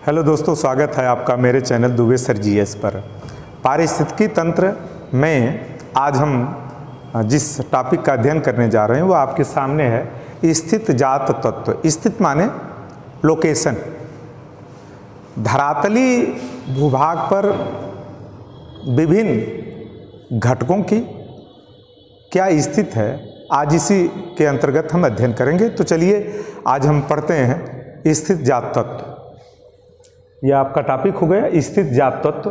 Hello दोस्तों, स्वागत है आपका मेरे चैनल दुबे सर जीएस पर। पारिस्थितिकी तंत्र में आज हम जिस टॉपिक का अध्ययन करने जा रहे हैं वो आपके सामने है स्थित जात तत्व। स्थित माने लोकेशन। धरातली भूभाग पर विभिन्न घटकों की क्या स्थित है, आज इसी के अंतर्गत हम अध्ययन करेंगे। तो चलिए आज हम पढ़ते हैं स्थित जात तत्व। यह आपका टॉपिक हो गया स्थित जात तत्व।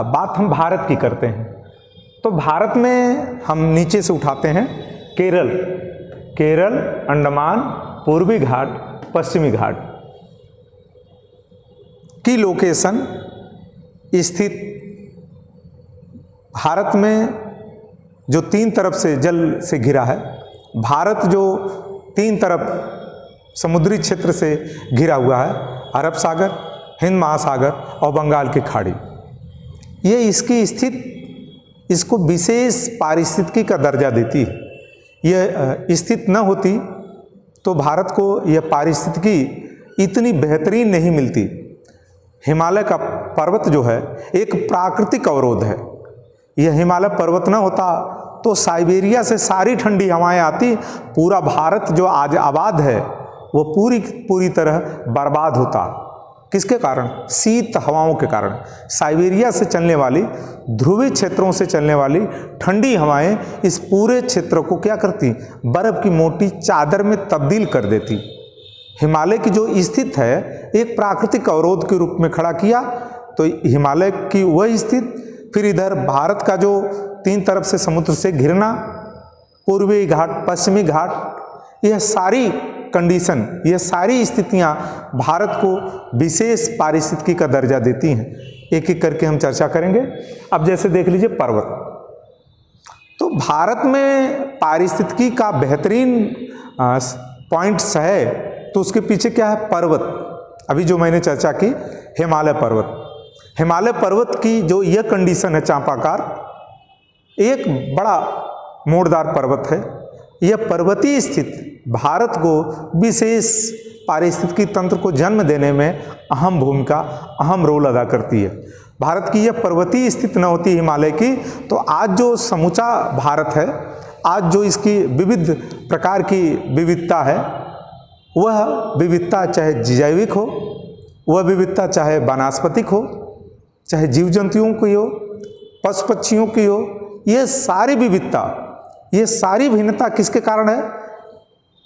बात हम भारत की करते हैं तो भारत में हम नीचे से उठाते हैं केरल, अंडमान, पूर्वी घाट, पश्चिमी घाट की लोकेशन स्थित। भारत में जो तीन तरफ से जल से घिरा है, भारत जो तीन तरफ समुद्री क्षेत्र से घिरा हुआ है, अरब सागर, हिंद महासागर और बंगाल की खाड़ी, ये इसकी स्थित इसको विशेष पारिस्थितिकी का दर्जा देती है। यह स्थित न होती तो भारत को यह पारिस्थितिकी इतनी बेहतरीन नहीं मिलती। हिमालय का पर्वत जो है एक प्राकृतिक अवरोध है। यह हिमालय पर्वत न होता तो साइबेरिया से सारी ठंडी हवाएं आती, पूरा भारत जो आज आबाद है वो पूरी तरह बर्बाद होता। किसके कारण? शीत हवाओं के कारण। साइबेरिया से चलने वाली, ध्रुवीय क्षेत्रों से चलने वाली ठंडी हवाएं इस पूरे क्षेत्र को क्या करती? बर्फ की मोटी चादर में तब्दील कर देती। हिमालय की जो स्थित है एक प्राकृतिक अवरोध के रूप में खड़ा किया, तो हिमालय की वह स्थित, फिर इधर भारत का जो तीन तरफ से समुद्र से घिरना, पूर्वी घाट, पश्चिमी घाट, यह सारी कंडीशन, ये सारी स्थितियां भारत को विशेष पारिस्थितिकी का दर्जा देती हैं। एक एक करके हम चर्चा करेंगे। अब जैसे देख लीजिए पर्वत, तो भारत में पारिस्थितिकी का बेहतरीन पॉइंट्स है, तो उसके पीछे क्या है? पर्वत। अभी जो मैंने चर्चा की हिमालय पर्वत की जो यह कंडीशन है चापाकार, एक बड़ा मोड़दार पर्वत है। यह पर्वतीय स्थिति भारत को विशेष पारिस्थितिकी तंत्र को जन्म देने में अहम भूमिका, अहम रोल अदा करती है। भारत की यह पर्वतीय स्थिति न होती हिमालय की, तो आज जो समूचा भारत है, आज जो इसकी विविध प्रकार की विविधता है, वह विविधता चाहे जैविक हो, वह विविधता चाहे वनस्पतिक हो, चाहे जीव जंतुओं की हो, पशु पक्षियों की हो, ये सारी विविधता, ये सारी भिन्नता किसके कारण है?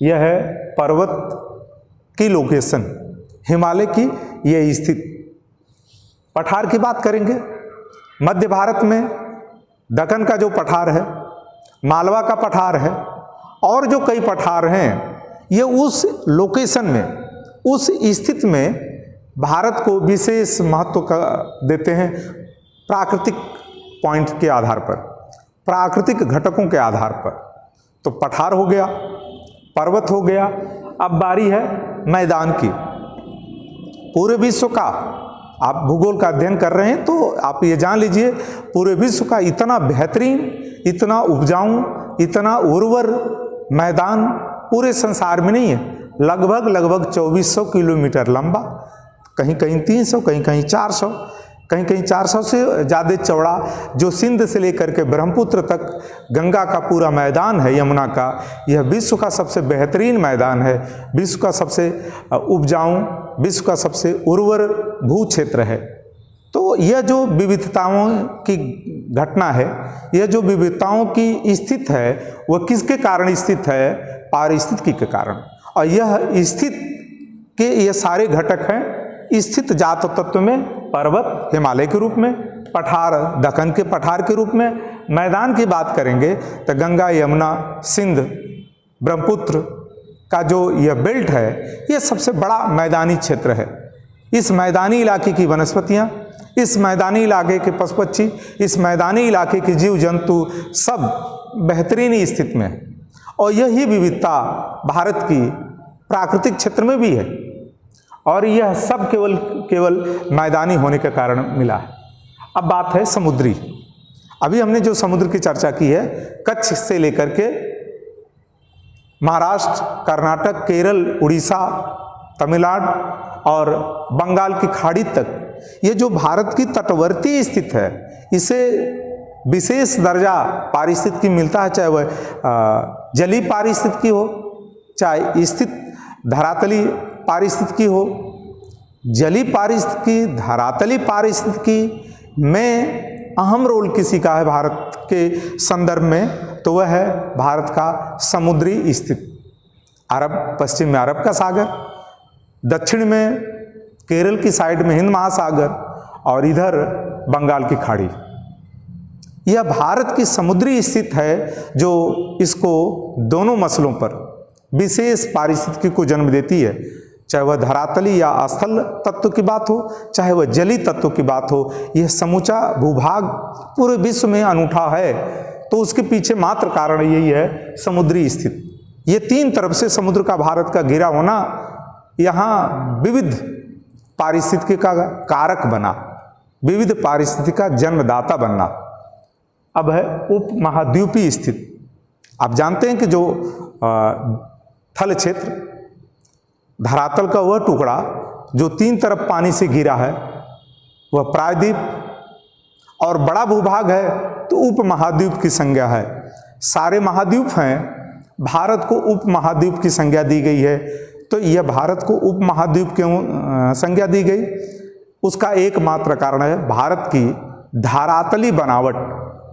यह है पर्वत की लोकेशन, हिमालय की यह स्थिति। पठार की बात करेंगे। मध्य भारत में दक्कन का जो पठार है, मालवा का पठार है, और जो कई पठार हैं, ये उस लोकेशन में, उस स्थिति में भारत को विशेष महत्व का देते हैं प्राकृतिक पॉइंट के आधार पर, प्राकृतिक घटकों के आधार पर। तो पठार हो गया, पर्वत हो गया। अब बारी है मैदान की। पूरे विश्व का, आप भूगोल का अध्ययन कर रहे हैं तो आप ये जान लीजिए, पूरे विश्व का इतना बेहतरीन, इतना उपजाऊ, इतना उर्वर मैदान पूरे संसार में नहीं है। लगभग 2400 किलोमीटर लंबा, कहीं कहीं 300, कहीं कहीं 400, कहीं कहीं 400 से ज़्यादा चौड़ा, जो सिंध से लेकर के ब्रह्मपुत्र तक गंगा का पूरा मैदान है, यमुना का, यह विश्व का सबसे बेहतरीन मैदान है, विश्व का सबसे उपजाऊ, विश्व का सबसे उर्वर भू क्षेत्र है। तो यह जो विविधताओं की घटना है, यह जो विविधताओं की स्थिति है, वह किसके कारण स्थित है? पारिस्थितिकी के कारण। और यह स्थित के ये सारे घटक हैं स्थित जात तत्व में। पर्वत हिमालय के रूप में, पठार दक्कन के पठार के रूप में। मैदान की बात करेंगे तो गंगा, यमुना, सिंध, ब्रह्मपुत्र का जो यह बेल्ट है, यह सबसे बड़ा मैदानी क्षेत्र है। इस मैदानी इलाके की वनस्पतियाँ, इस मैदानी इलाके के पशु पक्षी, इस मैदानी इलाके के जीव जंतु सब बेहतरीन स्थिति में है। और यही विविधता भारत की प्राकृतिक क्षेत्र में भी है, और यह सब केवल मैदानी होने के कारण मिला है। अब बात है समुद्री। अभी हमने जो समुद्र की चर्चा की है, कच्छ से लेकर के महाराष्ट्र, कर्नाटक, केरल, उड़ीसा, तमिलनाडु और बंगाल की खाड़ी तक, ये जो भारत की तटवर्ती स्थित है, इसे विशेष दर्जा पारिस्थितिकी मिलता है, चाहे वह जलीय पारिस्थितिकी हो, चाहे स्थित धरातली पारिस्थितिकी हो। जलीय पारिस्थितिकी, धरातली पारिस्थितिकी में अहम रोल किसी का है भारत के संदर्भ में, तो वह है भारत का समुद्री स्थित अरब, पश्चिम में अरब का सागर, दक्षिण में केरल की साइड में हिंद महासागर और इधर बंगाल की खाड़ी। यह भारत की समुद्री स्थित है जो इसको दोनों मसलों पर विशेष पारिस्थितिकी को जन्म देती है, चाहे वह धरातली या स्थल तत्व की बात हो, चाहे वह जलीय तत्व की बात हो। यह समूचा भूभाग पूरे विश्व में अनूठा है, तो उसके पीछे मात्र कारण यही है समुद्री स्थित। ये तीन तरफ से समुद्र का भारत का घिरा होना यहाँ विविध पारिस्थितिकी का कारक बना, विविध पारिस्थितिकी का जन्मदाता बनना। अब है उपमहाद्वीपीय स्थित। आप जानते हैं कि जो थल क्षेत्र, धरातल का वह टुकड़ा जो तीन तरफ पानी से घिरा है, वह प्रायद्वीप और बड़ा भूभाग है तो उपमहाद्वीप की संज्ञा है। सारे महाद्वीप हैं, भारत को उपमहाद्वीप की संज्ञा दी गई है, तो यह भारत को उपमहाद्वीप क्यों संज्ञा दी गई? उसका एकमात्र कारण है भारत की धरातली बनावट,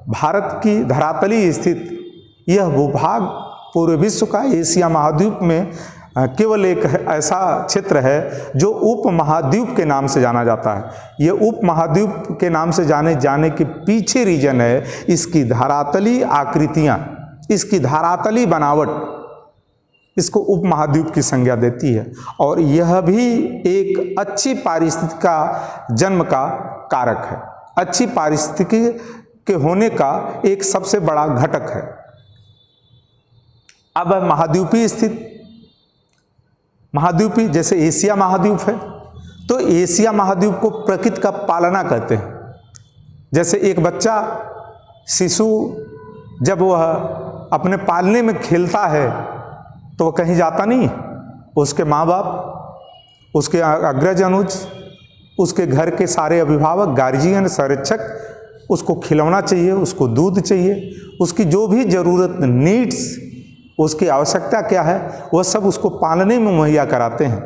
भारत की धरातली स्थित यह भूभाग पूरे विश्व का, एशिया महाद्वीप में केवल एक ऐसा क्षेत्र है जो उपमहाद्वीप के नाम से जाना जाता है। यह उपमहाद्वीप के नाम से जाने के पीछे रीजन है इसकी धरातली आकृतियाँ, इसकी धरातली बनावट इसको उपमहाद्वीप की संज्ञा देती है, और यह भी एक अच्छी पारिस्थितिकी का जन्म का कारक है, अच्छी पारिस्थितिकी के होने का एक सबसे बड़ा घटक है। अब महाद्वीपीय स्थित, महाद्वीपी जैसे एशिया महाद्वीप है, तो एशिया महाद्वीप को प्रकृति का पालना कहते हैं। जैसे एक बच्चा, शिशु जब वह अपने पालने में खेलता है तो वह कहीं जाता नहीं, उसके माँ बाप, उसके अग्रज अनुज, उसके घर के सारे अभिभावक, गार्जियन, संरक्षक उसको खिलौना चाहिए, उसको दूध चाहिए, उसकी जो भी ज़रूरत, नीड्स, उसकी आवश्यकता क्या है, वह सब उसको पालने में मुहैया कराते हैं।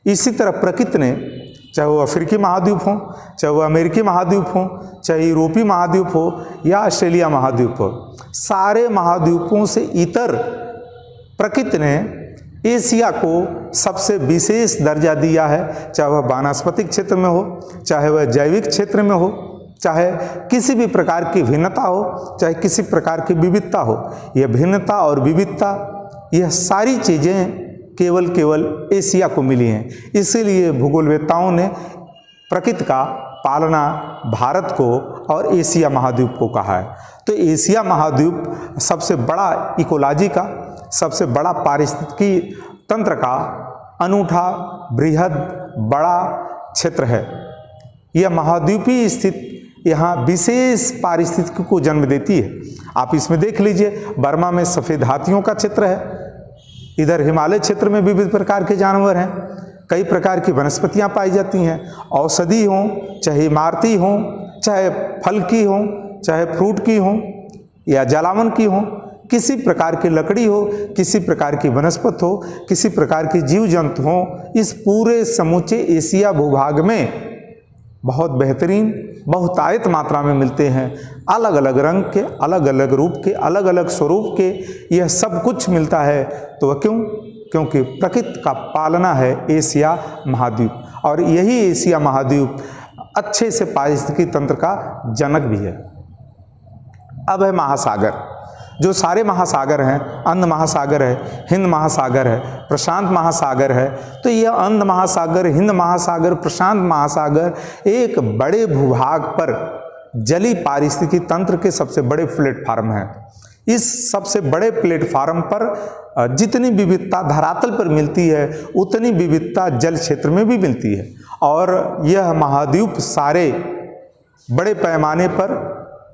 इसी तरह प्रकृति ने, चाहे वो अफ्रीकी महाद्वीप हो, चाहे वो अमेरिकी महाद्वीप हो, चाहे यूरोपीय महाद्वीप हो या ऑस्ट्रेलिया महाद्वीप हो, सारे महाद्वीपों से इतर प्रकृति ने एशिया को सबसे विशेष दर्जा दिया है, चाहे वह वानस्पतिक क्षेत्र में हो, चाहे वह जैविक क्षेत्र में हो, चाहे किसी भी प्रकार की भिन्नता हो, चाहे किसी प्रकार की विविधता हो। यह भिन्नता और विविधता, यह सारी चीज़ें केवल एशिया को मिली हैं। इसीलिए भूगोलवेत्ताओं ने प्रकृति का पालना भारत को और एशिया महाद्वीप को कहा है। तो एशिया महाद्वीप सबसे बड़ा इकोलॉजी का, सबसे बड़ा पारिस्थितिकी तंत्र का अनूठा, बृहद, बड़ा क्षेत्र है। यह महाद्वीपीय स्थित यहाँ विशेष पारिस्थितिकी को जन्म देती है। आप इसमें देख लीजिए, बर्मा में सफ़ेद हाथियों का क्षेत्र है, इधर हिमालय क्षेत्र में विविध प्रकार के जानवर हैं, कई प्रकार की वनस्पतियाँ पाई जाती हैं, औषधि हों, चाहे इमारती हों, चाहे फल की हों, चाहे फ्रूट की हों या जलावन की हों, किसी प्रकार की लकड़ी हो, किसी प्रकार की वनस्पत हो, किसी प्रकार की जीव जंतु हों, इस पूरे समूचे एशिया भूभाग में बहुत बेहतरीन, बहुतायत मात्रा में मिलते हैं। अलग अलग रंग के, अलग अलग रूप के, अलग अलग स्वरूप के, यह सब कुछ मिलता है। तो वह क्यों? क्योंकि प्रकृति का पालना है एशिया महाद्वीप, और यही एशिया महाद्वीप अच्छे से पारिस्थितिकी तंत्र का जनक भी है। अब है महासागर, जो सारे महासागर हैं, अंध महासागर है, हिंद महासागर है, प्रशांत महासागर है। तो यह अंध महासागर, हिंद महासागर, प्रशांत महासागर एक बड़े भूभाग पर जलीय पारिस्थितिकी तंत्र के सबसे बड़े प्लेटफार्म हैं। इस सबसे बड़े प्लेटफार्म पर जितनी विविधता धरातल पर मिलती है, उतनी विविधता जल क्षेत्र में भी मिलती है, और यह महाद्वीप सारे बड़े पैमाने पर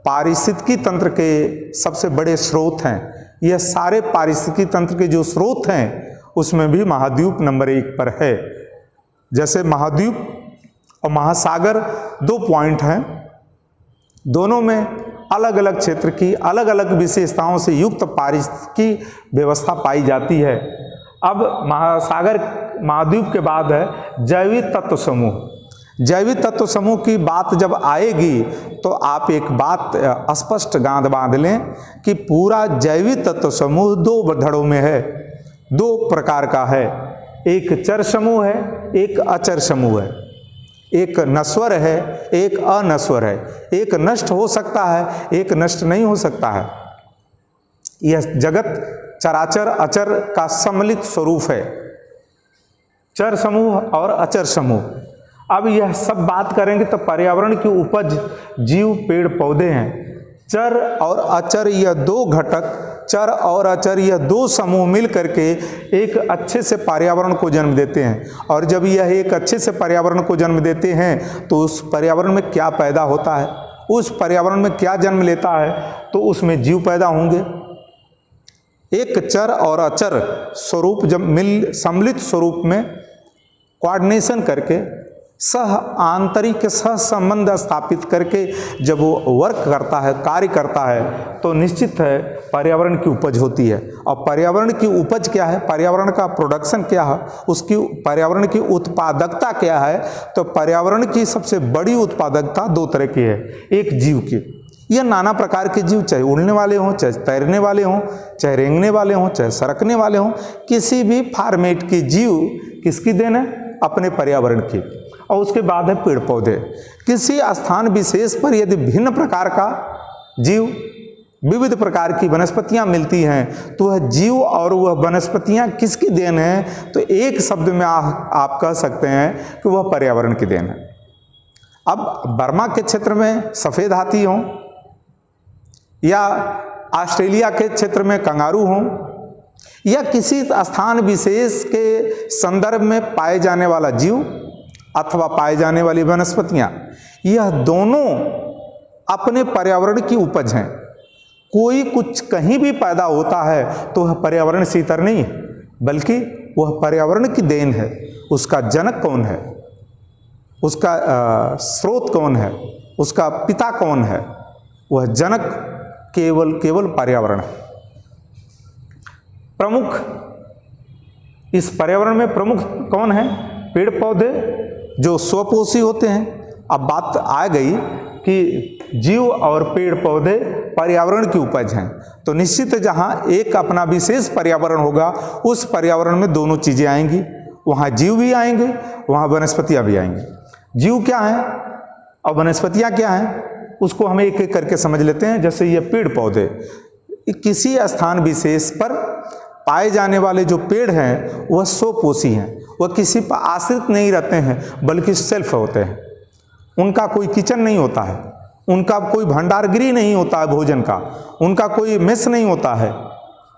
पारिस्थितिकी तंत्र के सबसे बड़े स्रोत हैं। यह सारे पारिस्थितिकी तंत्र के जो स्रोत हैं उसमें भी महाद्वीप नंबर 1 पर है। जैसे महाद्वीप और महासागर दो पॉइंट हैं, दोनों में अलग अलग क्षेत्र की अलग अलग विशेषताओं से युक्त पारिस्थितिकी व्यवस्था पाई जाती है। अब महाद्वीप के बाद है जैविक तत्व समूह। जैविक तत्व समूह की बात जब आएगी तो आप एक बात स्पष्ट गांठ बांध लें कि पूरा जैविक तत्व समूह दो धड़ों में है, दो प्रकार का है। एक चर समूह है, एक अचर समूह है। एक नश्वर है, एक अनश्वर है। एक नष्ट हो सकता है, एक नष्ट नहीं हो सकता है। यह जगत चराचर अचर का सम्मिलित स्वरूप है, चर समूह और अचर समूह। अब यह सब बात करेंगे तो पर्यावरण की उपज जीव पेड़ पौधे हैं। चर और अचर यह दो घटक, चर और अचर यह दो समूह मिल करके एक अच्छे से पर्यावरण को जन्म देते हैं। और जब यह एक अच्छे से पर्यावरण को जन्म देते हैं तो उस पर्यावरण में क्या पैदा होता है, उस पर्यावरण में क्या जन्म लेता है, तो उसमें जीव पैदा होंगे। एक चर और अचर स्वरूप जब सम्मिलित स्वरूप में कोऑर्डिनेशन करके सह आंतरिक सह संबंध स्थापित करके जब वो वर्क करता है, कार्य करता है, तो निश्चित है पर्यावरण की उपज होती है। और पर्यावरण की उपज क्या है, पर्यावरण का प्रोडक्शन क्या है, उसकी पर्यावरण की उत्पादकता क्या है। तो पर्यावरण की सबसे बड़ी उत्पादकता दो तरह की है। एक जीव की, यह नाना प्रकार के जीव, चाहे उड़ने वाले हों, चाहे तैरने वाले हों, चाहे रेंगने वाले हों, चाहे सरकने वाले हों, किसी भी फॉर्मेट के जीव किसकी देन है, अपने पर्यावरण की। और उसके बाद है पेड़ पौधे। किसी स्थान विशेष पर यदि भिन्न प्रकार का जीव, विविध प्रकार की वनस्पतियां मिलती हैं तो वह जीव और वह वनस्पतियां किसकी देन है, तो एक शब्द में आप कह सकते हैं कि वह पर्यावरण की देन है। अब बर्मा के क्षेत्र में सफ़ेद हाथी हों या ऑस्ट्रेलिया के क्षेत्र में कंगारू हों या किसी स्थान विशेष के संदर्भ में पाए जाने वाला जीव अथवा पाए जाने वाली वनस्पतियां, यह दोनों अपने पर्यावरण की उपज हैं। कोई कुछ कहीं भी पैदा होता है तो वह पर्यावरण से इतर नहीं है, बल्कि वह पर्यावरण की देन है। उसका जनक कौन है, उसका स्रोत कौन है, उसका पिता कौन है, वह जनक केवल पर्यावरण है। प्रमुख, इस पर्यावरण में प्रमुख कौन है, पेड़ पौधे जो स्वपोषी होते हैं। अब बात आ गई कि जीव और पेड़ पौधे पर्यावरण की उपज हैं, तो निश्चित जहाँ एक अपना विशेष पर्यावरण होगा उस पर्यावरण में दोनों चीज़ें आएंगी, वहाँ जीव भी आएंगे, वहाँ वनस्पतियाँ भी आएंगी। जीव क्या हैं और वनस्पतियाँ क्या हैं, उसको हम एक एक करके समझ लेते हैं। जैसे ये पेड़ पौधे, किसी स्थान विशेष पर पाए जाने वाले जो पेड़ हैं वह स्वपोषी हैं, वह किसी पर आश्रित नहीं रहते हैं बल्कि सेल्फ होते हैं। उनका कोई किचन नहीं होता है, उनका कोई भंडारगृह नहीं होता है भोजन का, उनका कोई मेस नहीं होता है।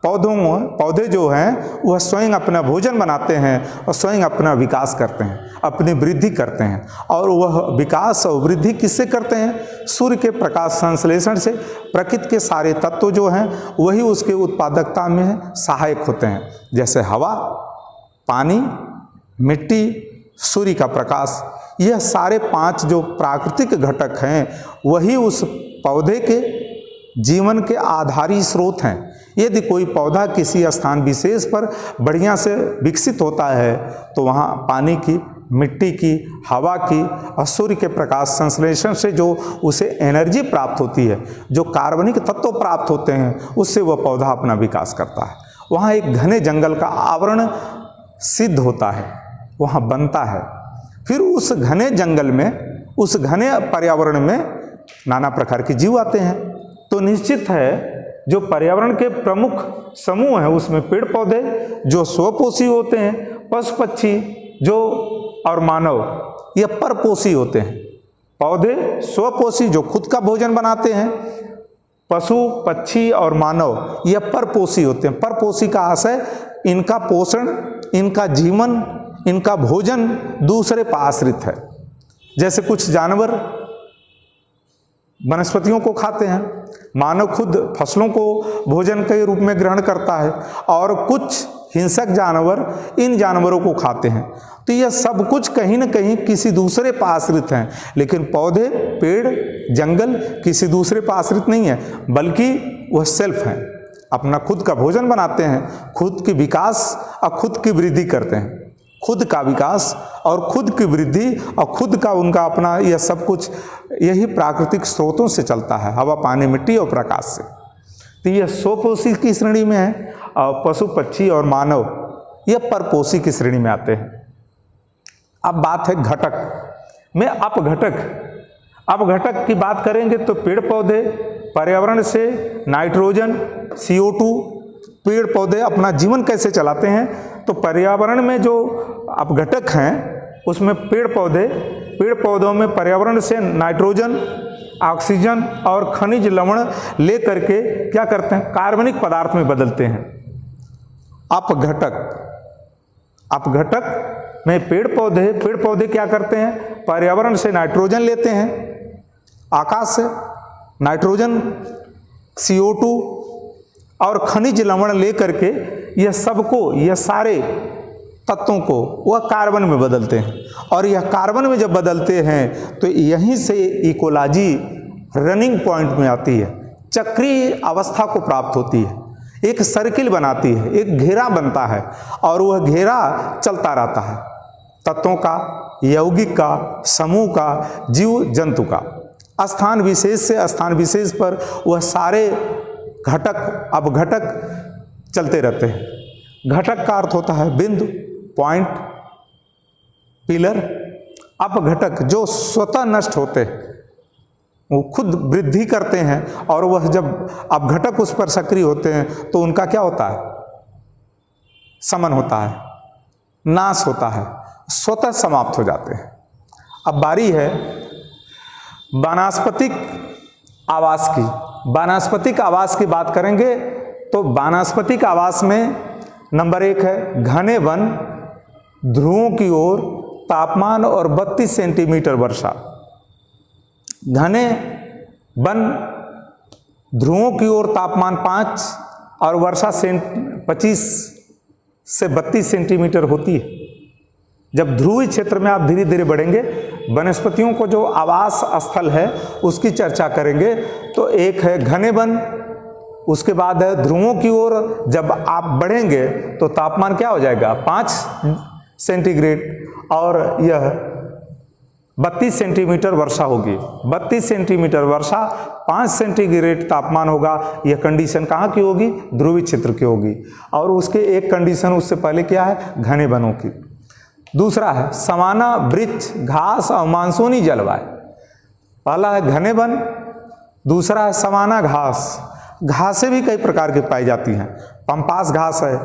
पौधे जो हैं वह स्वयं अपना भोजन बनाते हैं और स्वयं अपना विकास करते हैं, अपनी वृद्धि करते हैं। और वह विकास और वृद्धि किससे करते हैं, सूर्य के प्रकाश संश्लेषण से। प्रकृति के सारे तत्व जो हैं वही उसके उत्पादकता में सहायक होते हैं, जैसे हवा, पानी, मिट्टी, सूर्य का प्रकाश। यह सारे पांच जो प्राकृतिक घटक हैं वही उस पौधे के जीवन के आधारी स्रोत हैं। यदि कोई पौधा किसी स्थान विशेष पर बढ़िया से विकसित होता है तो वहाँ पानी की, मिट्टी की, हवा की और सूर्य के प्रकाश संश्लेषण से जो उसे एनर्जी प्राप्त होती है, जो कार्बनिक तत्व प्राप्त होते हैं, उससे वह पौधा अपना विकास करता है। वहाँ एक घने जंगल का आवरण सिद्ध होता है, वहाँ बनता है। फिर उस घने जंगल में, उस घने पर्यावरण में नाना प्रकार के जीव आते हैं। तो निश्चित है जो पर्यावरण के प्रमुख समूह हैं उसमें पेड़ पौधे जो स्वपोषी होते हैं, पशु पक्षी जो और मानव ये परपोषी होते हैं। पौधे स्वपोषी जो खुद का भोजन बनाते हैं, पशु पक्षी और मानव ये परपोषी होते हैं। परपोषी का आशय इनका पोषण, इनका जीवन, इनका भोजन दूसरे पर आश्रित है। जैसे कुछ जानवर वनस्पतियों को खाते हैं, मानव खुद फसलों को भोजन के रूप में ग्रहण करता है, और कुछ हिंसक जानवर इन जानवरों को खाते हैं। तो यह सब कुछ कहीं न कहीं किसी दूसरे पर आश्रित हैं, लेकिन पौधे, पेड़, जंगल किसी दूसरे पर आश्रित नहीं है, बल्कि वह सेल्फ हैं, अपना खुद का भोजन बनाते हैं, खुद की विकास और खुद की वृद्धि करते हैं। खुद का विकास और खुद की वृद्धि और खुद का उनका अपना, यह सब कुछ यही प्राकृतिक स्रोतों से चलता है, हवा, पानी, मिट्टी और प्रकाश से। तो यह स्वपोषी की श्रेणी में है, और पशु, पक्षी और मानव यह परपोषी की श्रेणी में आते हैं। अब बात है घटक में अपघटक। अपघटक की बात करेंगे तो पेड़ पौधे पर्यावरण से नाइट्रोजन, CO2, पेड़ पौधे अपना जीवन कैसे चलाते हैं, तो पर्यावरण में जो अपघटक हैं उसमें पेड़ पौधों में पर्यावरण से नाइट्रोजन, ऑक्सीजन और खनिज लवण ले करके क्या करते हैं, कार्बनिक पदार्थ में बदलते हैं। अपघटक में पेड़ पौधे क्या करते हैं, पर्यावरण से नाइट्रोजन लेते हैं, आकाश से नाइट्रोजन, CO2 और खनिज लवण ले करके यह सारे तत्वों को वह कार्बन में बदलते हैं। और यह कार्बन में जब बदलते हैं तो यहीं से इकोलॉजी रनिंग पॉइंट में आती है, चक्रीय अवस्था को प्राप्त होती है, एक सर्किल बनाती है, एक घेरा बनता है और वह घेरा चलता रहता है, तत्वों का, यौगिक का, समूह का, जीव जंतु का। स्थान विशेष से स्थान विशेष पर वह सारे घटक, अपघटक चलते रहते हैं। घटक का अर्थ होता है बिंदु, पॉइंट, पिलर। अपघटक जो स्वतः नष्ट होते हैं, वो खुद वृद्धि करते हैं, और वह जब अपघटक उस पर सक्रिय होते हैं तो उनका क्या होता है, समन होता है, नाश होता है, स्वतः समाप्त हो जाते हैं। अब बारी है वानस्पतिक आवास की। वानस्पतिक आवास की बात करेंगे तो वानस्पतिक आवास में नंबर 1 है घने वन, ध्रुवों की ओर, तापमान और 32 सेंटीमीटर वर्षा। घने वन, ध्रुवों की ओर तापमान 5 और वर्षा 25 से 32 सेंटीमीटर होती है। जब ध्रुवीय क्षेत्र में आप धीरे धीरे बढ़ेंगे, वनस्पतियों को जो आवास स्थल है उसकी चर्चा करेंगे तो एक है घने वन, उसके बाद है ध्रुवों की ओर। जब आप बढ़ेंगे तो तापमान क्या हो जाएगा, 5 सेंटीग्रेड, और यह 32 सेंटीमीटर वर्षा होगी। 32 सेंटीमीटर वर्षा, 5 सेंटीग्रेड तापमान होगा। यह कंडीशन कहाँ की होगी, ध्रुवीय क्षेत्र की होगी। और उसके एक कंडीशन उससे पहले क्या है, घने वनों की। दूसरा है सवाना, वृक्ष, घास और मानसूनी जलवायु। पहला है घने वन, दूसरा है सवाना, घास। घासें भी कई प्रकार की पाई जाती हैं, पंपास घास है,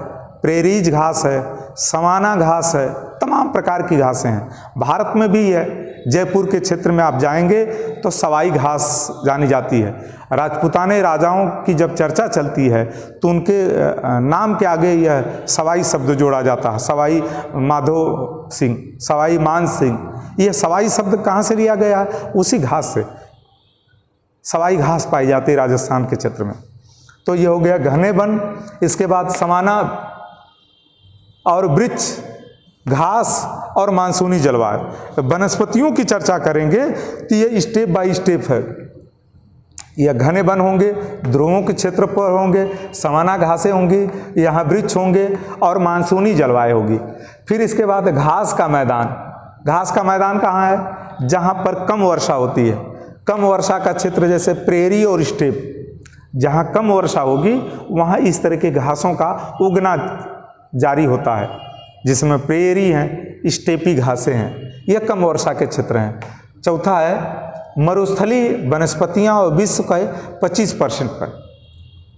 प्रेरीज घास है, सवाना घास है, तमाम प्रकार की घासें हैं। भारत में भी है, जयपुर के क्षेत्र में आप जाएंगे तो सवाई घास जानी जाती है। राजपूताने राजाओं की जब चर्चा चलती है तो उनके नाम के आगे यह सवाई शब्द जोड़ा जाता है, सवाई माधो सिंह, सवाई मान सिंह। यह सवाई शब्द कहाँ से लिया गया है, उसी घास से। सवाई घास पाई जाती है राजस्थान के क्षेत्र में। तो यह हो गया घने वन। इसके बाद सवाना और वृक्ष, घास और मानसूनी जलवायु। वनस्पतियों की चर्चा करेंगे तो ये स्टेप बाय स्टेप है। यह घने वन होंगे, ध्रुवों के क्षेत्र पर होंगे, सवाना घासें होंगी, यहाँ वृक्ष होंगे और मानसूनी जलवायु होगी। फिर इसके बाद घास का मैदान। घास का मैदान कहाँ है, जहाँ पर कम वर्षा होती है। कम वर्षा का क्षेत्र जैसे प्रेरी और स्टेप, जहाँ कम वर्षा होगी वहाँ इस तरह के घासों का उगना जारी होता है, जिसमें प्रेरी हैं, स्टेपी घासें हैं। यह कम वर्षा के क्षेत्र हैं। चौथा है मरुस्थली वनस्पतियां और विश्व का 25% पर।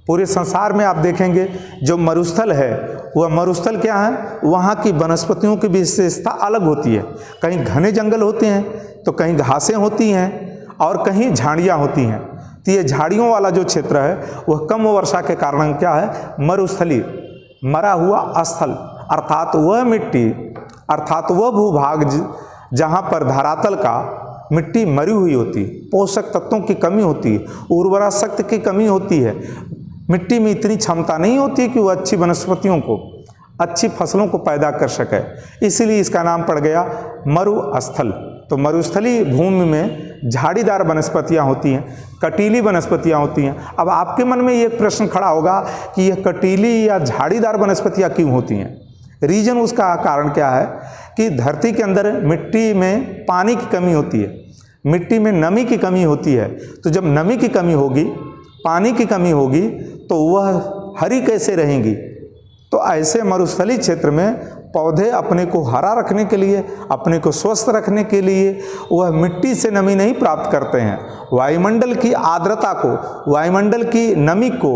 पूरे संसार में आप देखेंगे जो मरुस्थल है वह मरुस्थल क्या है, वहाँ की वनस्पतियों की विशेषता अलग होती है। कहीं घने जंगल होते हैं तो कहीं घासें होती हैं और कहीं झाड़ियाँ होती हैं। तो ये झाड़ियों वाला जो क्षेत्र है वह कम वर्षा के कारण क्या है, मरुस्थली, मरा हुआ स्थल, अर्थात वह मिट्टी, अर्थात वह भूभाग जहाँ पर धरातल का मिट्टी मरी हुई होती, पोषक तत्वों की कमी होती है, उर्वरा शक्ति की कमी होती है, मिट्टी में इतनी क्षमता नहीं होती कि वह अच्छी वनस्पतियों को अच्छी फसलों को पैदा कर सके, इसीलिए इसका नाम पड़ गया मरुस्थल। तो मरुस्थली भूमि में झाड़ीदार वनस्पतियाँ होती हैं, कटीली वनस्पतियाँ होती हैं। अब आपके मन में ये प्रश्न खड़ा होगा कि यह कटीली या झाड़ीदार वनस्पतियाँ क्यों होती हैं? रीजन, उसका कारण क्या है कि धरती के अंदर मिट्टी में पानी की कमी होती है, मिट्टी में नमी की कमी होती है। तो जब नमी की कमी होगी, पानी की कमी होगी, तो वह हरी कैसे रहेंगी? तो ऐसे मरुस्थली क्षेत्र में पौधे अपने को हरा रखने के लिए, अपने को स्वस्थ रखने के लिए वह मिट्टी से नमी नहीं प्राप्त करते हैं, वायुमंडल की आर्द्रता को, वायुमंडल की नमी को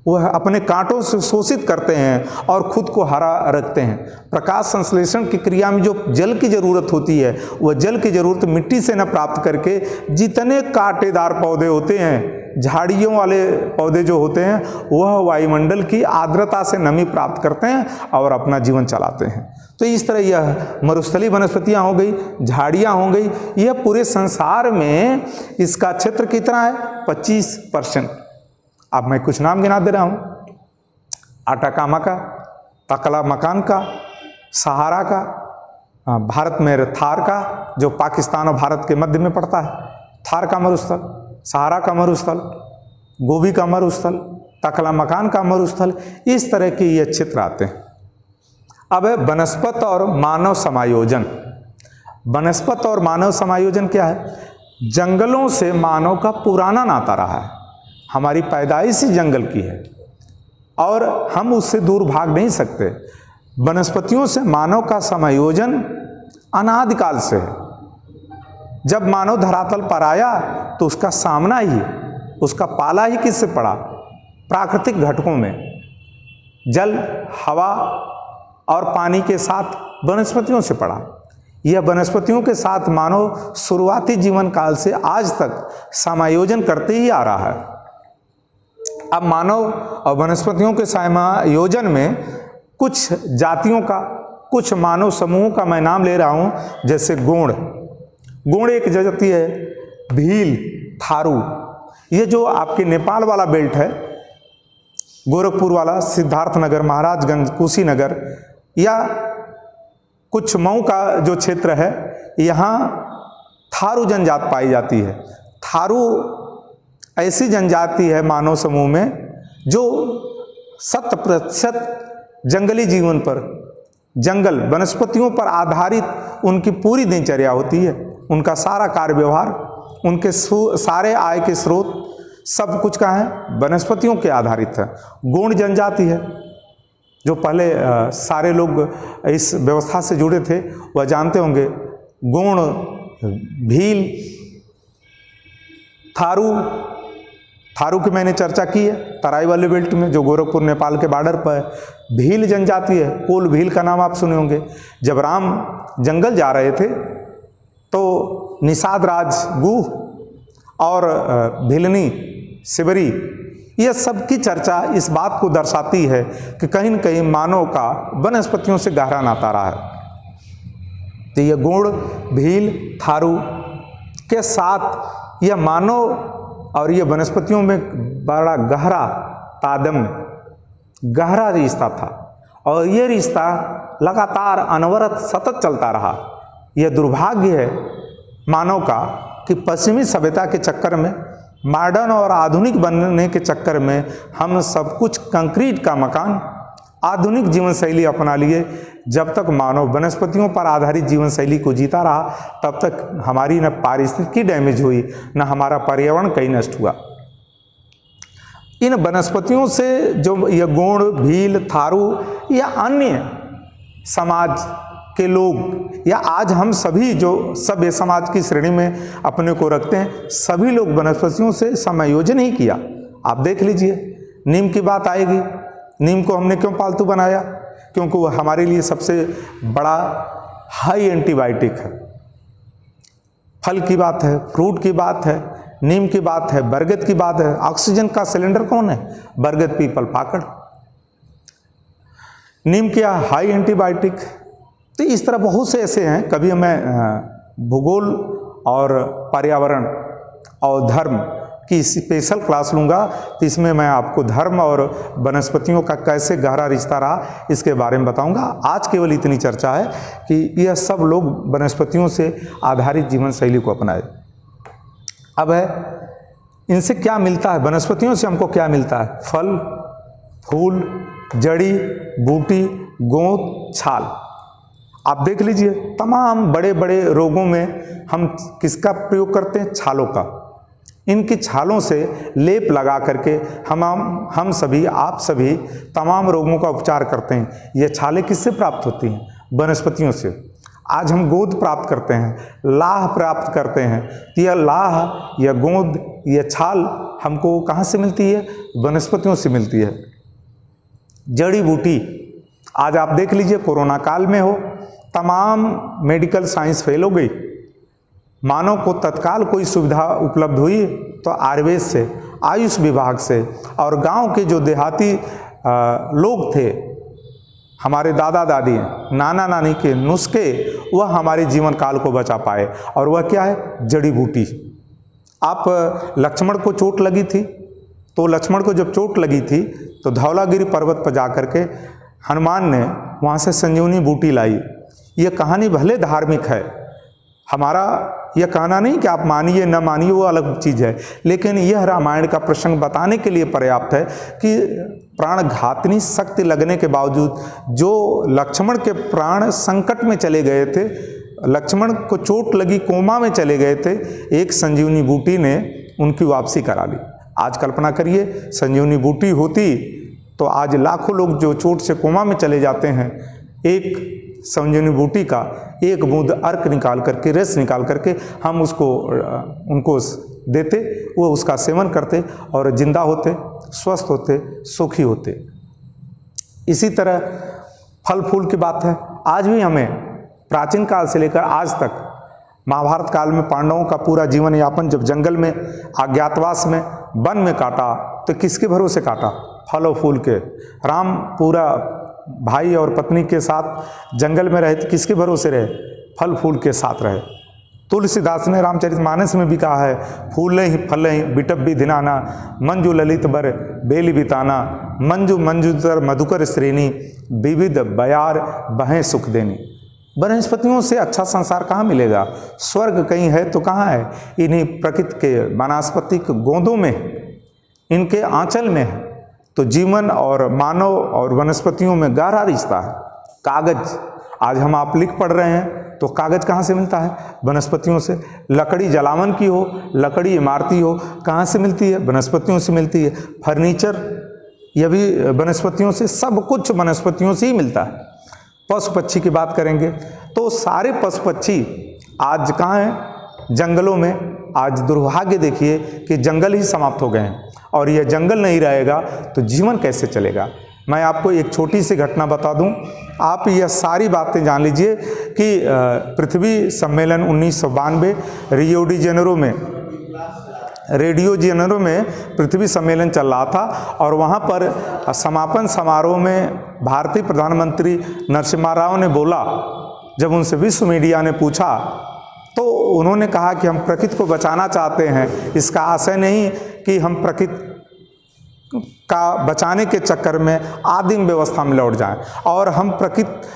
वह अपने कांटों से शोषित करते हैं और खुद को हरा रखते हैं। प्रकाश संश्लेषण की क्रिया में जो जल की ज़रूरत होती है, वह जल की ज़रूरत मिट्टी से न प्राप्त करके जितने कांटेदार पौधे होते हैं, झाड़ियों वाले पौधे जो होते हैं, वह वायुमंडल की आर्द्रता से नमी प्राप्त करते हैं और अपना जीवन चलाते हैं। तो इस तरह यह मरुस्थली वनस्पतियाँ हो गई, झाड़ियाँ हो गई। यह पूरे संसार में इसका क्षेत्र कितना है? 25%। अब मैं कुछ नाम गिना दे रहा हूँ, अटाकामा का, तकलामकान का, सहारा का, भारत में थार का, जो पाकिस्तान और भारत के मध्य में पड़ता है, थार का मरुस्थल, सहारा का मरुस्थल, गोबी का मरुस्थल, तकलामकान का मरुस्थल, इस तरह के ये क्षेत्र आते हैं। अब है वनस्पत और मानव समायोजन। वनस्पत और मानव समायोजन क्या है? जंगलों से मानव का पुराना नाता रहा है, हमारी पैदाइश ही जंगल की है और हम उससे दूर भाग नहीं सकते। वनस्पतियों से मानव का समायोजन अनादिकाल से है। जब मानव धरातल पर आया तो उसका सामना ही, उसका पाला ही किससे पड़ा? प्राकृतिक घटकों में, जल, हवा और पानी के साथ वनस्पतियों से पड़ा। यह वनस्पतियों के साथ मानव शुरुआती जीवन काल से आज तक समायोजन करते ही आ रहा है। अब मानव और वनस्पतियों के समायोजन में कुछ जातियों का, कुछ मानव समूहों का मैं नाम ले रहा हूँ, जैसे गोंड। गोंड एक जाति है, भील, थारू। ये जो आपके नेपाल वाला बेल्ट है, गोरखपुर वाला, सिद्धार्थनगर, महाराजगंज, कुशीनगर, या कुछ मऊ का जो क्षेत्र है, यहाँ थारू जनजाति पाई जाती है। थारू ऐसी जनजाति है मानव समूह में जो 100% जंगली जीवन पर, जंगल वनस्पतियों पर आधारित उनकी पूरी दिनचर्या होती है। उनका सारा कार्य व्यवहार, उनके सारे आय के स्रोत, सब कुछ का है वनस्पतियों के आधारित है। गोंड जनजाति है, जो पहले सारे लोग इस व्यवस्था से जुड़े थे वह जानते होंगे। गोंड, भील, थारू की मैंने चर्चा की है, तराई वाले बेल्ट में, जो गोरखपुर नेपाल के बॉर्डर पर है। भील जनजाति है, कोल भील का नाम आप सुने होंगे। जब राम जंगल जा रहे थे तो निषाद राज गुह और भिलनी, शिवरी, यह सब की चर्चा इस बात को दर्शाती है कि कहीं न कहीं मानव का वनस्पतियों से गहरा नाता रहा है। तो यह गोंड, भील, थारू के साथ यह मानव और ये वनस्पतियों में बड़ा गहरा तादम्य, गहरा रिश्ता था और ये रिश्ता लगातार अनवरत सतत चलता रहा। यह दुर्भाग्य है मानव का कि पश्चिमी सभ्यता के चक्कर में, मॉडर्न और आधुनिक बनने के चक्कर में हम सब कुछ कंक्रीट का मकान, आधुनिक जीवन शैली अपना लिए। जब तक मानव वनस्पतियों पर आधारित जीवन शैली को जीता रहा, तब तक हमारी न पारिस्थितिकी डैमेज हुई, न हमारा पर्यावरण कहीं नष्ट हुआ। इन वनस्पतियों से जो ये गोंड, भील, थारू या अन्य समाज के लोग, या आज हम सभी जो सभ्य समाज की श्रेणी में अपने को रखते हैं, सभी लोग वनस्पतियों से समायोजन ही किया। आप देख लीजिए, नीम की बात आएगी। नीम को हमने क्यों पालतू बनाया? क्योंकि वह हमारे लिए सबसे बड़ा हाई एंटीबायोटिक है। फल की बात है, फ्रूट की बात है, नीम की बात है, बरगद की बात है। ऑक्सीजन का सिलेंडर कौन है? बरगद, पीपल, पाकड़। नीम क्या? High antibiotic. तो इस तरह बहुत से ऐसे हैं। कभी मैं भूगोल और पर्यावरण और धर्म कि स्पेशल क्लास लूँगा तो इसमें मैं आपको धर्म और वनस्पतियों का कैसे गहरा रिश्ता रहा इसके बारे में बताऊँगा। आज केवल इतनी चर्चा है कि यह सब लोग वनस्पतियों से आधारित जीवन शैली को अपनाए। अब है इनसे क्या मिलता है, वनस्पतियों से हमको क्या मिलता है? फल, फूल, जड़ी बूटी, गोंद, छाल। आप देख लीजिए तमाम बड़े बड़े रोगों में हम किसका प्रयोग करते हैं? छालों का। इनकी छालों से लेप लगा करके हम सभी, आप सभी तमाम रोगों का उपचार करते हैं। ये छालें किससे प्राप्त होती हैं? वनस्पतियों से। आज हम गोंद प्राप्त करते हैं, लाह प्राप्त करते हैं। तो यह लाह, यह गोंद, यह छाल हमको कहाँ से मिलती है? वनस्पतियों से मिलती है। जड़ी बूटी, आज आप देख लीजिए कोरोना काल में हो, तमाम मेडिकल साइंस फेल हो गई। मानव को तत्काल कोई सुविधा उपलब्ध हुई तो आयुर्वेद से, आयुष विभाग से, और गांव के जो देहाती लोग थे, हमारे दादा दादी, नाना नानी के नुस्खे, वह हमारे जीवन काल को बचा पाए। और वह क्या है? जड़ी बूटी। आप लक्ष्मण को चोट लगी थी, तो लक्ष्मण को जब चोट लगी थी तो धौलागिरी पर्वत पर जाकर के हनुमान ने वहाँ से संजीवनी बूटी लाई। ये कहानी भले धार्मिक है, हमारा यह कहना नहीं कि आप मानिए न मानिए, वो अलग चीज़ है, लेकिन यह रामायण का प्रसंग बताने के लिए पर्याप्त है कि प्राणघातनी शक्ति लगने के बावजूद जो लक्ष्मण के प्राण संकट में चले गए थे, लक्ष्मण को चोट लगी, कोमा में चले गए थे, एक संजीवनी बूटी ने उनकी वापसी करा ली। आज कल्पना करिए संजीवनी बूटी होती तो आज लाखों लोग जो चोट से कोमा में चले जाते हैं, एक संजीवनी बूटी का एक बूंद अर्क निकाल करके, रस निकाल करके हम उनको देते, वो उसका सेवन करते और जिंदा होते, स्वस्थ होते, सुखी होते। इसी तरह फल फूल की बात है। आज भी हमें प्राचीन काल से लेकर आज तक, महाभारत काल में पांडवों का पूरा जीवन यापन जब जंगल में अज्ञातवास में वन में काटा तो किसके भरोसे काटा? फल और फूल के। राम पूरा भाई और पत्नी के साथ जंगल में रहे तो किसके भरोसे रहे? फल फूल के साथ रहे। तुलसीदास ने रामचरितमानस में भी कहा है, फूलें ही फलें ही बिटप भी धिनाना, मंजू ललित बर बेली बिताना, मंजू मंजूतर मधुकर श्रेणी, विविध बयार बहें सुख देनी। वनस्पतियों से अच्छा संसार कहाँ मिलेगा? स्वर्ग कहीं है तो कहाँ है? इन्हीं प्रकृति के वनस्पतिक गोंदों में, इनके आंचल में है। तो जीवन और मानव और वनस्पतियों में गहरा रिश्ता है। कागज, आज हम आप लिख पढ़ रहे हैं तो कागज कहाँ से मिलता है? वनस्पतियों से। लकड़ी जलावन की हो, लकड़ी इमारती हो, कहाँ से मिलती है? वनस्पतियों से मिलती है। फर्नीचर, यह भी वनस्पतियों से, सब कुछ वनस्पतियों से ही मिलता है। पशु पक्षी की बात करेंगे तो सारे पशु पक्षी आज कहाँ हैं? जंगलों में। आज दुर्भाग्य देखिए कि जंगल ही समाप्त हो गए हैं, और यह जंगल नहीं रहेगा तो जीवन कैसे चलेगा? मैं आपको एक छोटी सी घटना बता दूं, आप यह सारी बातें जान लीजिए कि पृथ्वी सम्मेलन 1992 रियो डी जेनेरो में पृथ्वी सम्मेलन चल रहा था, और वहाँ पर समापन समारोह में भारतीय प्रधानमंत्री नरसिम्हा राव ने बोला, जब उनसे विश्व मीडिया ने पूछा तो उन्होंने कहा कि हम प्रकृति को बचाना चाहते हैं। इसका आशय नहीं कि हम प्रकृति का बचाने के चक्कर में आदिम व्यवस्था में लौट जाएं, और हम प्रकृति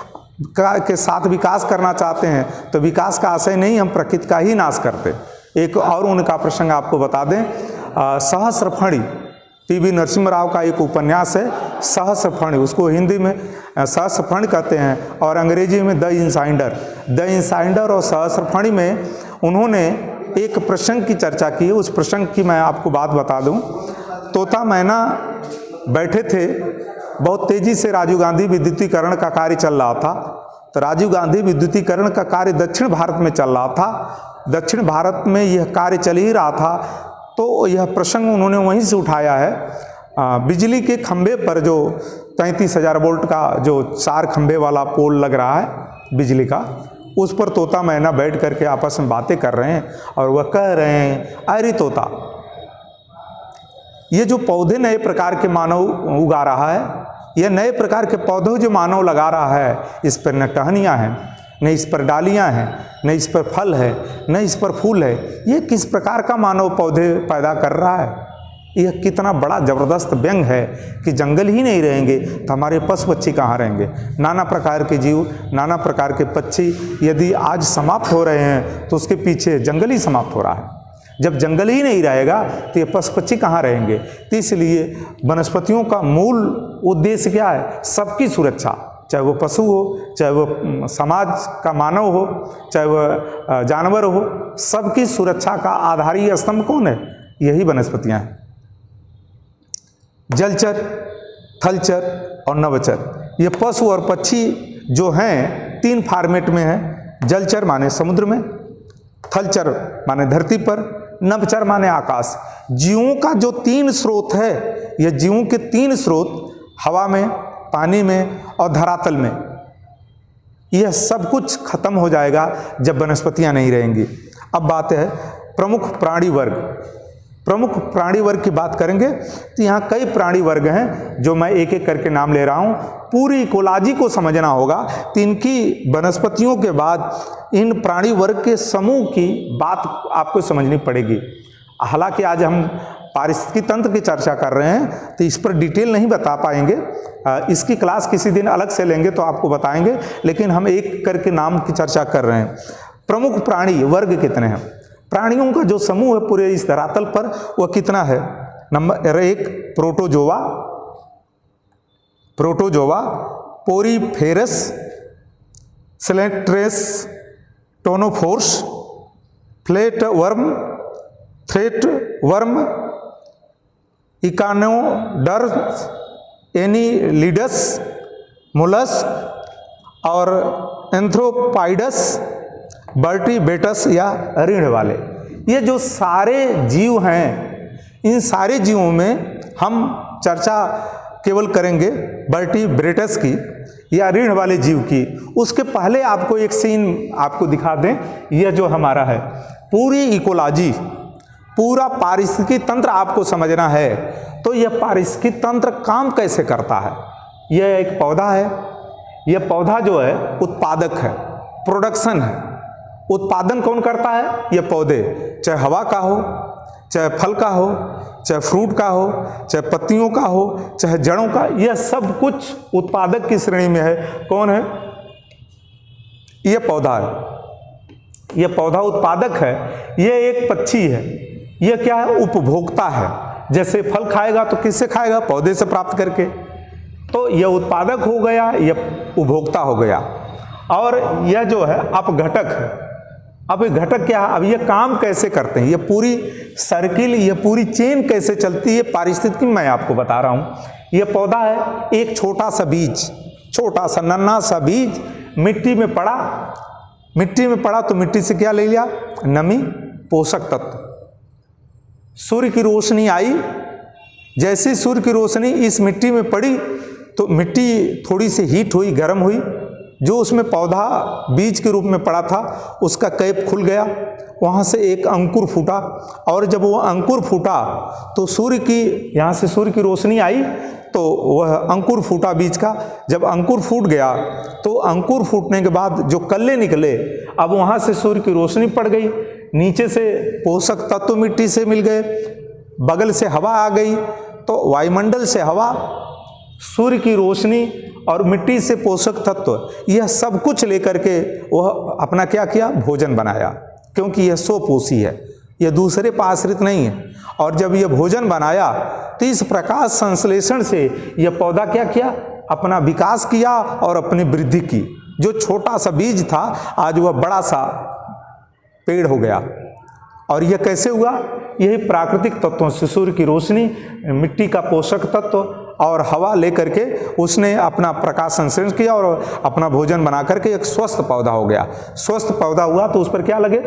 के साथ विकास करना चाहते हैं तो विकास का आशय नहीं हम प्रकृति का ही नाश करते। एक और उनका प्रसंग आपको बता दें, सहस्रफणी, पीवी नरसिम्हा राव का एक उपन्यास है सहस्रफणी, उसको हिंदी में सहस्रफणी कहते हैं और अंग्रेजी में द इंसाइडर और सहस्रफणी में उन्होंने एक प्रसंग की चर्चा की है। उस प्रसंग की मैं आपको बात बता दूं। तोता मैना बैठे थे, बहुत तेजी से राजीव गांधी विद्युतीकरण का कार्य चल रहा था, तो राजीव गांधी विद्युतीकरण का कार्य दक्षिण भारत में चल रहा था। दक्षिण भारत में यह कार्य चल ही रहा था, तो यह प्रसंग उन्होंने वहीं से उठाया है। बिजली के खंभे पर जो 33,000 वोल्ट का जो 4 खंभे वाला पोल लग रहा है बिजली का, उस पर तोता मैना बैठ करके आपस में बातें कर रहे हैं, और वह कह रहे हैं, अरे तोता, ये जो पौधे नए प्रकार के मानव उगा रहा है, यह नए प्रकार के पौधे जो मानव लगा रहा है, इस पर न टहनियाँ हैं, न इस पर डालियाँ हैं, न इस पर फल है, न इस पर फूल है। ये किस प्रकार का मानव पौधे पैदा कर रहा है? यह कितना बड़ा ज़बरदस्त व्यंग है कि जंगल ही नहीं रहेंगे तो हमारे पशु पक्षी कहाँ रहेंगे? नाना प्रकार के जीव, नाना प्रकार के पक्षी यदि आज समाप्त हो रहे हैं तो उसके पीछे जंगल ही समाप्त हो रहा है। जब जंगल ही नहीं रहेगा तो ये पशु पक्षी कहाँ रहेंगे? तो इसलिए वनस्पतियों का मूल उद्देश्य क्या है? सबकी सुरक्षा, चाहे वो पशु हो, चाहे वो समाज का मानव हो, चाहे वह जानवर हो, सबकी सुरक्षा का आधारी स्तंभ कौन है? यही वनस्पतियाँ हैं। जलचर, थलचर और नभचर, ये पशु और पक्षी जो हैं 3 फॉर्मेट में हैं। जलचर माने समुद्र में, थलचर माने धरती पर, नभचर माने आकाश। जीवों का जो 3 स्रोत है, ये जीवों के 3 स्रोत हवा में, पानी में और धरातल में, यह सब कुछ खत्म हो जाएगा जब वनस्पतियां नहीं रहेंगी। अब बात है प्रमुख प्राणी वर्ग। प्रमुख प्राणी वर्ग की बात करेंगे तो यहाँ कई प्राणी वर्ग हैं जो मैं एक एक करके नाम ले रहा हूँ। पूरी इकोलॉजी को समझना होगा तो इनकी वनस्पतियों के बाद इन प्राणी वर्ग के समूह की बात आपको समझनी पड़ेगी। हालांकि आज हम पारिस्थितिकी तंत्र की चर्चा कर रहे हैं तो इस पर डिटेल नहीं बता पाएंगे, इसकी क्लास किसी दिन अलग से लेंगे तो आपको बताएंगे, लेकिन हम एक करके नाम की चर्चा कर रहे हैं। प्रमुख प्राणी वर्ग कितने हैं? प्राणियों का जो समूह है पूरे इस धरातल पर वह कितना है? Number 1 protozoa, porifera, coelenterates, ctenophores, flat worm, thread worm, echinoderms, annelids, mollusc और एंथ्रोपाइडस, वर्टिब्रेटस या रीढ़ वाले। ये जो सारे जीव हैं, इन सारे जीवों में हम चर्चा केवल करेंगे वर्टिब्रेटस की या रीढ़ वाले जीव की। उसके पहले आपको एक सीन आपको दिखा दें। यह जो हमारा है पूरी इकोलॉजी, पूरा पारिस्थितिकी तंत्र आपको समझना है तो यह पारिस्थितिकी तंत्र काम कैसे करता है। यह एक पौधा है, यह पौधा जो है उत्पादक है, प्रोडक्शन है। उत्पादन कौन करता है? ये पौधे, चाहे हवा का हो, चाहे फल का हो, चाहे फ्रूट का हो, चाहे पत्तियों का हो, चाहे जड़ों का, यह सब कुछ उत्पादक की श्रेणी में है। कौन है? यह पौधा है। यह पौधा उत्पादक है। यह एक पक्षी है। यह क्या है? उपभोक्ता है। जैसे फल खाएगा तो किससे खाएगा? पौधे से प्राप्त करके। तो यह उत्पादक हो गया, यह उपभोक्ता हो गया। और यह जो है अपघटक है। अब ये घटक क्या है? अब ये काम कैसे करते हैं? ये पूरी सर्किल, ये पूरी चेन कैसे चलती है पारिस्थितिकी में मैं आपको बता रहा हूँ। ये पौधा है, एक छोटा सा बीज, छोटा सा नन्हा सा बीज मिट्टी में पड़ा। मिट्टी में पड़ा तो मिट्टी से क्या ले लिया? नमी, पोषक तत्व। सूर्य की रोशनी आई, जैसे सूर्य की रोशनी इस मिट्टी में पड़ी तो मिट्टी थोड़ी सी हीट हुई, गर्म हुई। जो उसमें पौधा बीज के रूप में पड़ा था उसका कैप खुल गया, वहाँ से एक अंकुर फूटा। और जब वो अंकुर फूटा तो सूर्य की, यहाँ से सूर्य की रोशनी आई तो वह अंकुर फूटा बीज का। जब अंकुर फूट गया तो अंकुर फूटने के बाद जो कल्ले निकले, अब वहाँ से सूर्य की रोशनी पड़ गई, नीचे से पोषक तत्व मिट्टी से मिल गए, बगल से हवा आ गई। तो वायुमंडल से हवा, सूर्य की रोशनी और मिट्टी से पोषक तत्व, यह सब कुछ लेकर के वह अपना क्या किया? भोजन बनाया। क्योंकि यह स्वपोषी है, यह दूसरे पर आश्रित नहीं है। और जब यह भोजन बनाया तो इस प्रकाश संश्लेषण से यह पौधा क्या किया? अपना विकास किया और अपनी वृद्धि की। जो छोटा सा बीज था आज वह बड़ा सा पेड़ हो गया। और यह कैसे हुआ? यही प्राकृतिक तत्वों से, सूर्य की रोशनी, मिट्टी का पोषक तत्व और हवा लेकर के उसने अपना प्रकाश संश्लेषण किया और अपना भोजन बना करके एक स्वस्थ पौधा हो गया। स्वस्थ पौधा हुआ तो उस पर क्या लगे?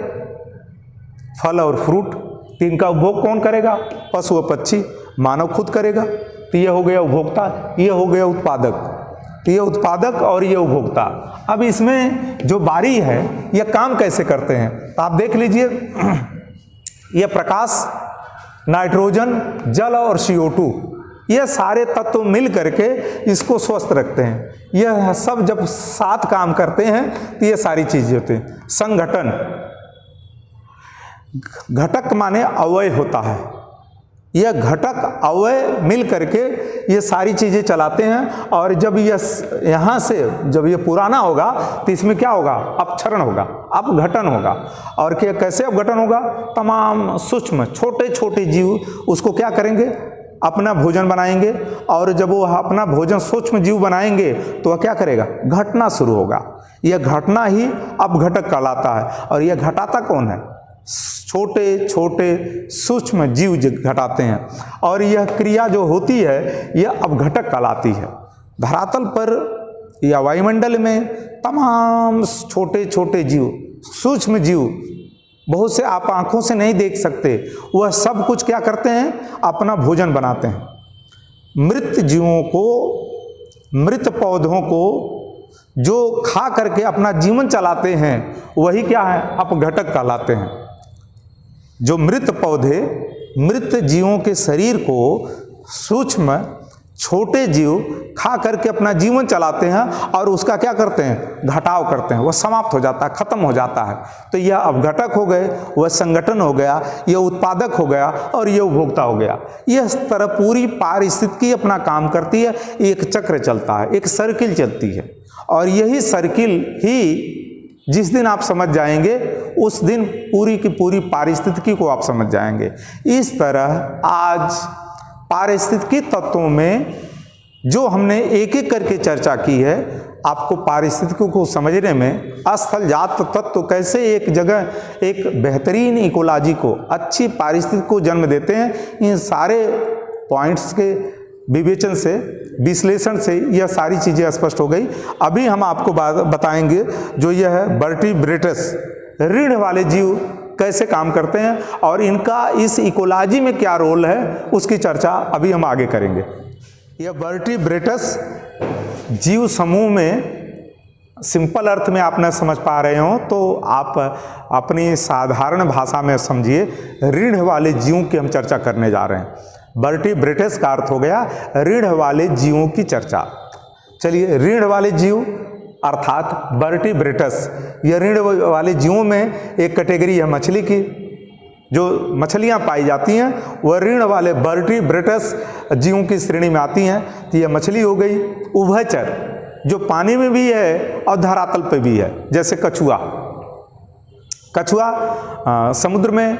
फल और फ्रूट। तो इनका उपभोग कौन करेगा? पशु व पक्षी, मानव खुद करेगा। तो ये हो गया उपभोक्ता, ये हो गया उत्पादक। तो ये उत्पादक और ये उपभोक्ता। अब इसमें जो बारी है ये काम कैसे करते हैं तो आप देख लीजिए। यह प्रकाश, नाइट्रोजन, जल और CO2, यह सारे तत्व मिल करके इसको स्वस्थ रखते हैं। यह सब जब साथ काम करते हैं तो ये सारी चीजें होती हैं। संगठन, घटक माने अवयव होता है। यह घटक अवयव मिल करके ये सारी चीजें चलाते हैं। और जब यह यहाँ से जब ये पुराना होगा तो इसमें क्या होगा? अपक्षरण होगा, अपघटन होगा। और क्या कैसे अपघटन होगा? तमाम सूक्ष्म छोटे छोटे जीव उसको क्या करेंगे? अपना भोजन बनाएंगे। और जब वो अपना भोजन सूक्ष्म जीव बनाएंगे तो वह क्या करेगा? घटना शुरू होगा। यह घटना ही अपघटक कहलाता है। और यह घटाता कौन है? छोटे छोटे सूक्ष्म जीव घटाते हैं। और यह क्रिया जो होती है यह अपघटक कहलाती है। धरातल पर या वायुमंडल में तमाम छोटे छोटे जीव, सूक्ष्म जीव, बहुत से आप आंखों से नहीं देख सकते, वह सब कुछ क्या करते हैं? अपना भोजन बनाते हैं। मृत जीवों को, मृत पौधों को जो खा करके अपना जीवन चलाते हैं वही क्या है? अपघटक कहलाते हैं। जो मृत पौधे मृत जीवों के शरीर को सूक्ष्म छोटे जीव खा करके अपना जीवन चलाते हैं और उसका क्या करते हैं? घटाव करते हैं, वह समाप्त हो जाता है, खत्म हो जाता है। तो यह अपघटक हो गए, वह संगठन हो गया, यह उत्पादक हो गया और यह उपभोक्ता हो गया। यह इस तरह पूरी पारिस्थितिकी अपना काम करती है। एक चक्र चलता है, एक सर्किल चलती है। और यही सर्किल ही जिस दिन आप समझ जाएंगे उस दिन पूरी की पूरी पारिस्थितिकी को आप समझ जाएंगे। इस तरह आज पारिस्थितिकी तत्वों में जो हमने एक एक करके चर्चा की है, आपको पारिस्थितिकी को समझने में स्थल जात तत्व कैसे एक जगह एक बेहतरीन इकोलॉजी को, अच्छी पारिस्थितिकी को जन्म देते हैं, इन सारे पॉइंट्स के विवेचन से, विश्लेषण से यह सारी चीज़ें स्पष्ट हो गई। अभी हम आपको बताएंगे जो यह है वर्टिब्रेटस, रीढ़ वाले जीव कैसे काम करते हैं और इनका इस इकोलॉजी में क्या रोल है, उसकी चर्चा अभी हम आगे करेंगे। यह वर्टिब्रेटस जीव समूह में सिंपल अर्थ में आप न समझ पा रहे हो तो आप अपनी साधारण भाषा में समझिए। रीढ़ वाले जीवों की हम चर्चा करने जा रहे हैं। वर्टिब्रेटस का अर्थ हो गया रीढ़ वाले जीवों की चर्चा। चलिए, रीढ़ वाले जीव अर्थात वर्टिब्रेटस, यह रीढ़ वाले जीवों में एक कैटेगरी है मछली की। जो मछलियां पाई जाती हैं वह रीढ़ वाले वर्टिब्रेटस जीवों की श्रेणी में आती हैं। तो यह मछली हो गई। उभयचर, जो पानी में भी है और धरातल पे भी है, जैसे कछुआ। कछुआ समुद्र में,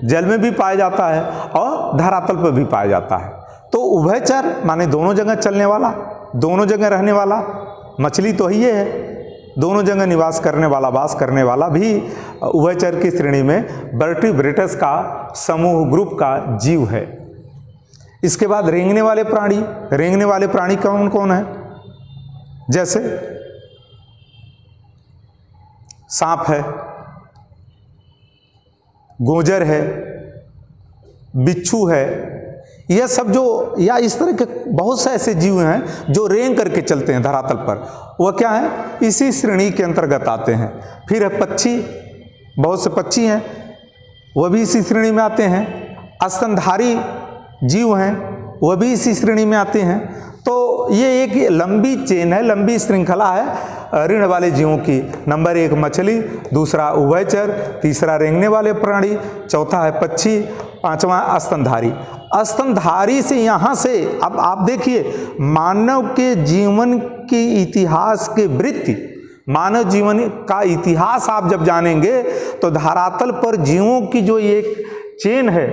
जल में भी पाया जाता है और धरातल पर भी पाया जाता है। तो उभयचर माने दोनों जगह चलने वाला, दोनों जगह रहने वाला। मछली तो ही है, दोनों जगह निवास करने वाला, वास करने वाला भी उभयचर की श्रेणी में वर्टिब्रेटस का समूह, ग्रुप का जीव है। इसके बाद रेंगने वाले प्राणी। रेंगने वाले प्राणी कौन कौन है? जैसे सांप है, गोजर है, बिच्छू है। यह सब जो, या इस तरह के बहुत से ऐसे जीव हैं जो रेंग करके चलते हैं धरातल पर, वह क्या है? इसी श्रेणी के अंतर्गत आते हैं। फिर है पक्षी, बहुत से पक्षी हैं, वह भी इसी श्रेणी में आते हैं। स्तनधारी जीव हैं, वह भी इसी श्रेणी में आते हैं। तो ये एक लंबी चेन है, लंबी श्रृंखला है रीढ़ वाले जीवों की। नंबर 1 मछली, दूसरा उभयचर, तीसरा रेंगने वाले प्राणी, चौथा है पक्षी, पांचवा स्तनधारी। स्तनधारी से यहाँ से अब आप देखिए, मानव के जीवन के इतिहास के वृत्ति, मानव जीवन का इतिहास आप जब जानेंगे तो धरातल पर जीवों की जो एक चेन है,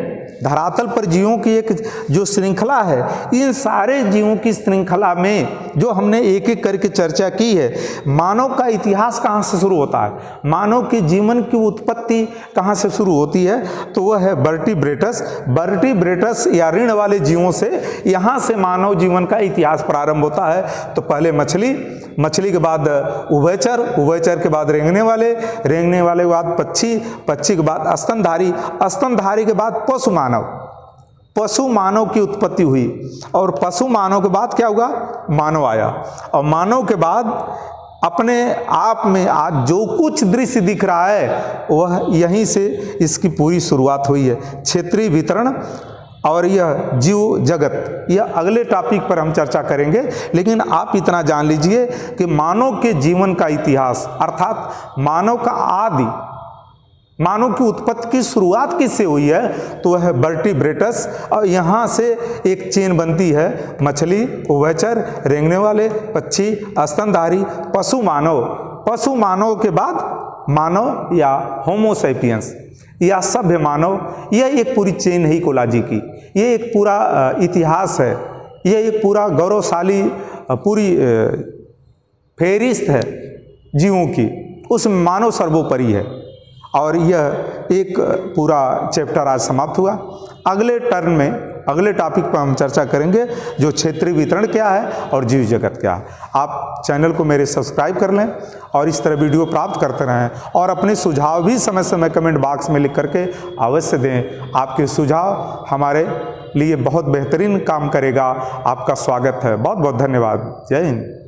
धरातल पर जीवों की एक जो श्रृंखला है, इन सारे जीवों की श्रृंखला में जो हमने एक एक करके चर्चा की है, मानव का इतिहास कहाँ से शुरू होता है, मानव के जीवन की उत्पत्ति कहाँ से शुरू होती है, तो वह है वर्टिब्रेटस। वर्टिब्रेटस या रीढ़ वाले जीवों से, यहाँ से मानव जीवन का इतिहास प्रारंभ होता है। तो पहले मछली, मछली के बाद उभयचर, उभयचर के बाद रेंगने वाले, रेंगने वाले के बाद पक्षी, पक्षी के बाद स्तनधारी, स्तनधारी के बाद पशु मानव, पशु मानव की उत्पत्ति हुई। और पशु मानव के बाद क्या हुआ? मानव आया। और मानव के बाद अपने आप में आज जो कुछ दृश्य दिख रहा है वह यहीं से इसकी पूरी शुरुआत हुई है। क्षेत्रीय वितरण और यह जीव जगत, यह अगले टॉपिक पर हम चर्चा करेंगे। लेकिन आप इतना जान लीजिए कि मानव के जीवन का इतिहास, अर्थात मानव का आदि, मानव की उत्पत्ति की शुरुआत किससे हुई है, तो वह वर्टिब्रेटस, और यहाँ से एक चेन बनती है, मछली, उभयचर, रेंगने वाले, पक्षी, स्तनधारी, पशु मानव, पशु मानव के बाद मानव या होमोसैपियंस या सभ्य मानव। यह एक पूरी चेन है इकोलॉजी की, यह एक पूरा इतिहास है, यह एक पूरा गौरवशाली पूरी फेहरिस्त है जीवों की, उसमें मानव सर्वोपरि है। और यह एक पूरा चैप्टर आज समाप्त हुआ। अगले टर्न में, अगले टॉपिक पर हम चर्चा करेंगे जो क्षेत्रीय वितरण क्या है और जीव जगत क्या है। आप चैनल को मेरे सब्सक्राइब कर लें और इस तरह वीडियो प्राप्त करते रहें, और अपने सुझाव भी समय समय कमेंट बॉक्स में लिख करके अवश्य दें। आपके सुझाव हमारे लिए बहुत बेहतरीन काम करेगा। आपका स्वागत है। बहुत बहुत धन्यवाद। जय हिंद।